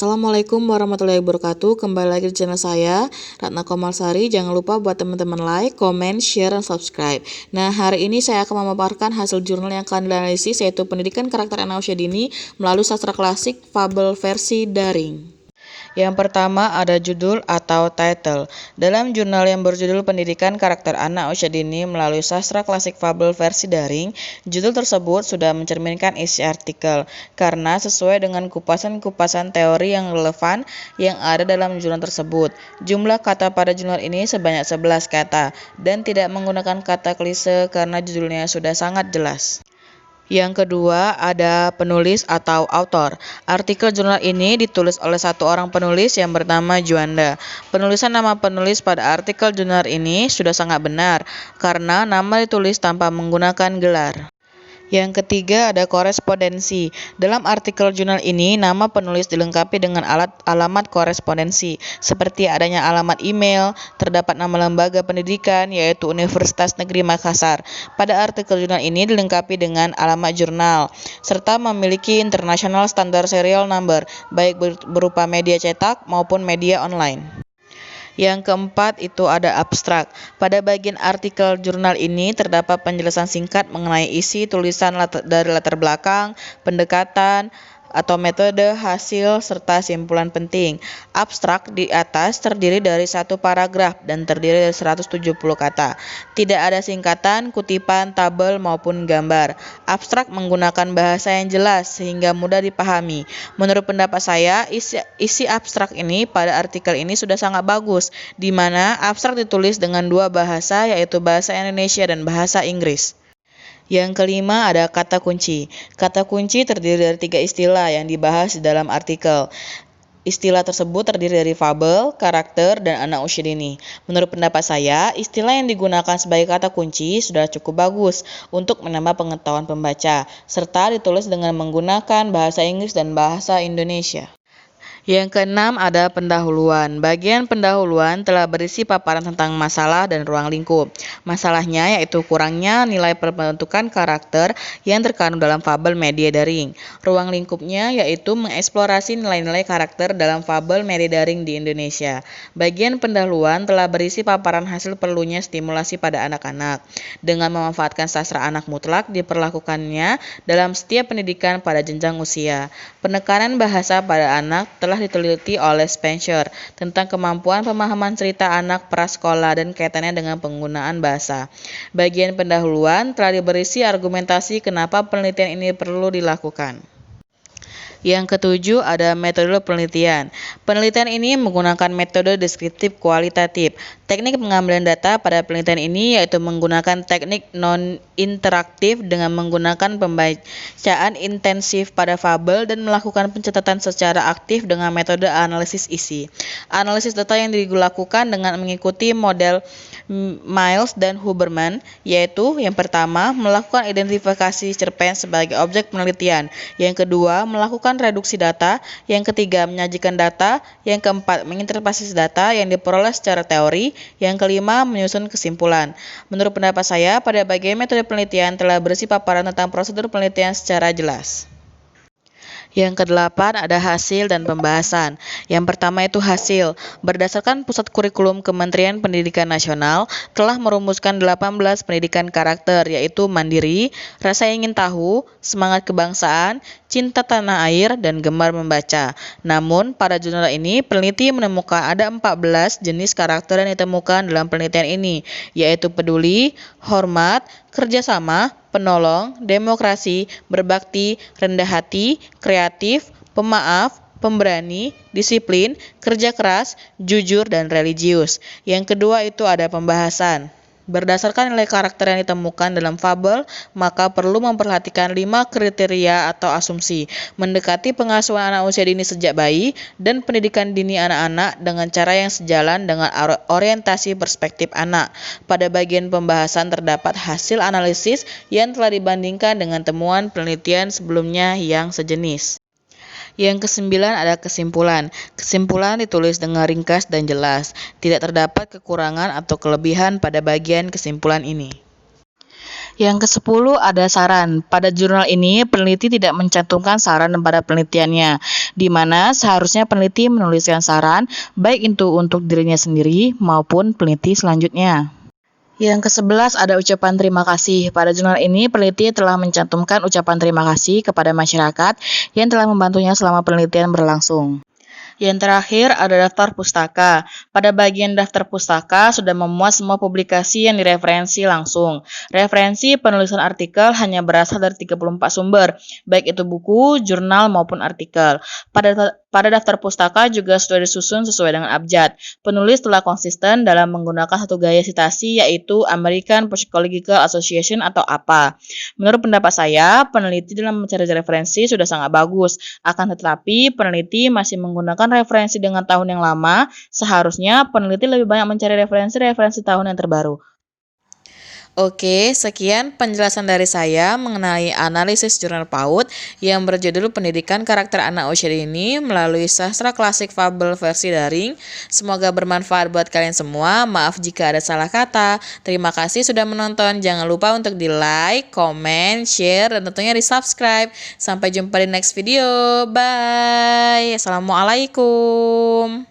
Assalamualaikum warahmatullahi wabarakatuh. Kembali lagi di channel saya, Ratna Komarsari. Jangan lupa buat teman-teman like, comment, share, dan subscribe. Nah, hari ini saya akan memaparkan hasil jurnal yang akan dianalisis, yaitu pendidikan karakter anak usia dini melalui sastra klasik fabel versi daring. Yang pertama ada judul atau title. Dalam jurnal yang berjudul Pendidikan Karakter Anak Usia Dini melalui Sastra Klasik Fabel versi daring, judul tersebut sudah mencerminkan isi artikel karena sesuai dengan kupasan-kupasan teori yang relevan yang ada dalam jurnal tersebut. Jumlah kata pada jurnal ini sebanyak 11 kata dan tidak menggunakan kata klise karena judulnya sudah sangat jelas. Yang kedua ada penulis atau autor. Artikel jurnal ini ditulis oleh satu orang penulis yang bernama Juanda. Penulisan nama penulis pada artikel jurnal ini sudah sangat benar karena nama ditulis tanpa menggunakan gelar. Yang ketiga ada korespondensi. Dalam artikel jurnal ini, nama penulis dilengkapi dengan alamat korespondensi, seperti adanya alamat email, terdapat nama lembaga pendidikan, yaitu Universitas Negeri Makassar. Pada artikel jurnal ini dilengkapi dengan alamat jurnal, serta memiliki International Standard Serial Number, baik berupa media cetak maupun media online. Yang keempat itu ada abstrak. Pada bagian artikel jurnal ini terdapat penjelasan singkat mengenai isi tulisan dari latar belakang, pendekatan, atau metode, hasil, serta simpulan penting. Abstrak di atas terdiri dari satu paragraf dan terdiri dari 170 kata. Tidak ada singkatan, kutipan, tabel, maupun gambar. Abstrak menggunakan bahasa yang jelas sehingga mudah dipahami. Menurut pendapat saya, isi abstrak ini pada artikel ini sudah sangat bagus, di mana abstrak ditulis dengan dua bahasa, yaitu bahasa Indonesia dan bahasa Inggris. Yang kelima ada kata kunci. Kata kunci terdiri dari 3 istilah yang dibahas di dalam artikel. Istilah tersebut terdiri dari fabel, karakter, dan anak usia dini. Menurut pendapat saya, istilah yang digunakan sebagai kata kunci sudah cukup bagus untuk menambah pengetahuan pembaca, serta ditulis dengan menggunakan bahasa Inggris dan bahasa Indonesia. Yang keenam ada pendahuluan. Bagian pendahuluan telah berisi paparan tentang masalah dan ruang lingkup. Masalahnya yaitu kurangnya nilai pembentukan karakter yang terkandung dalam fabel media daring. Ruang lingkupnya yaitu mengeksplorasi nilai-nilai karakter dalam fabel media daring di Indonesia. Bagian pendahuluan telah berisi paparan hasil perlunya stimulasi pada anak-anak. Dengan memanfaatkan sastra anak mutlak diperlakukannya dalam setiap pendidikan pada jenjang usia. Penekanan bahasa pada anak telah diteliti oleh Spencer tentang kemampuan pemahaman cerita anak prasekolah dan kaitannya dengan penggunaan bahasa. Bagian pendahuluan telah berisi argumentasi kenapa penelitian ini perlu dilakukan. Yang ketujuh ada metode penelitian. Penelitian ini menggunakan metode deskriptif kualitatif. Teknik pengambilan data pada penelitian ini yaitu menggunakan teknik non-interaktif dengan menggunakan pembacaan intensif pada fabel dan melakukan pencatatan secara aktif dengan metode analisis isi. Analisis data yang dilakukan dengan mengikuti model Miles dan Huberman, yaitu yang pertama melakukan identifikasi cerpen sebagai objek penelitian, yang kedua melakukan reduksi data, yang ketiga menyajikan data, yang keempat menginterpretasi data yang diperoleh secara teori, yang kelima menyusun kesimpulan. Menurut pendapat saya, pada bagian metode penelitian telah berisi paparan tentang prosedur penelitian secara jelas. Yang kedelapan ada hasil dan pembahasan. Yang pertama itu hasil. Berdasarkan Pusat Kurikulum Kementerian Pendidikan Nasional telah merumuskan 18 pendidikan karakter, yaitu mandiri, rasa ingin tahu, semangat kebangsaan, cinta tanah air, dan gemar membaca. Namun, pada jurnal ini peneliti menemukan ada 14 jenis karakter yang ditemukan dalam penelitian ini, yaitu peduli, hormat, kerjasama, penolong, demokrasi, berbakti, rendah hati, kreatif, pemaaf, pemberani, disiplin, kerja keras, jujur, dan religius. Yang kedua itu ada pembahasan. Berdasarkan nilai karakter yang ditemukan dalam fabel, maka perlu memperhatikan 5 kriteria atau asumsi, mendekati pengasuhan anak usia dini sejak bayi, dan pendidikan dini anak-anak dengan cara yang sejalan dengan orientasi perspektif anak. Pada bagian pembahasan terdapat hasil analisis yang telah dibandingkan dengan temuan penelitian sebelumnya yang sejenis. Yang kesembilan ada kesimpulan. Kesimpulan ditulis dengan ringkas dan jelas. Tidak terdapat kekurangan atau kelebihan pada bagian kesimpulan ini. Yang ke-10 ada saran. Pada jurnal ini, peneliti tidak mencantumkan saran pada penelitiannya. di mana seharusnya peneliti menuliskan saran baik itu untuk dirinya sendiri maupun peneliti selanjutnya. Yang ke-11 ada ucapan terima kasih. Pada jurnal ini, peneliti telah mencantumkan ucapan terima kasih kepada masyarakat yang telah membantunya selama penelitian berlangsung. Yang terakhir ada daftar pustaka. Pada bagian daftar pustaka sudah memuat semua publikasi yang direferensi langsung. Referensi penulisan artikel hanya berasal dari 34 sumber, baik itu buku, jurnal, maupun artikel. Pada daftar pustaka juga sudah disusun sesuai dengan abjad. Penulis telah konsisten dalam menggunakan satu gaya sitasi, yaitu American Psychological Association atau APA. Menurut pendapat saya, peneliti dalam mencari referensi sudah sangat bagus. Akan tetapi, peneliti masih menggunakan referensi dengan tahun yang lama, seharusnya peneliti lebih banyak mencari referensi tahun yang terbaru. Oke, sekian penjelasan dari saya mengenai analisis jurnal PAUD yang berjudul Pendidikan Karakter Anak Usia Dini melalui Sastra Klasik Fabel versi daring. Semoga bermanfaat buat kalian semua. Maaf jika ada salah kata. Terima kasih sudah menonton. Jangan lupa untuk di like, comment, share, dan tentunya di subscribe. Sampai jumpa di next video. Bye. Assalamualaikum.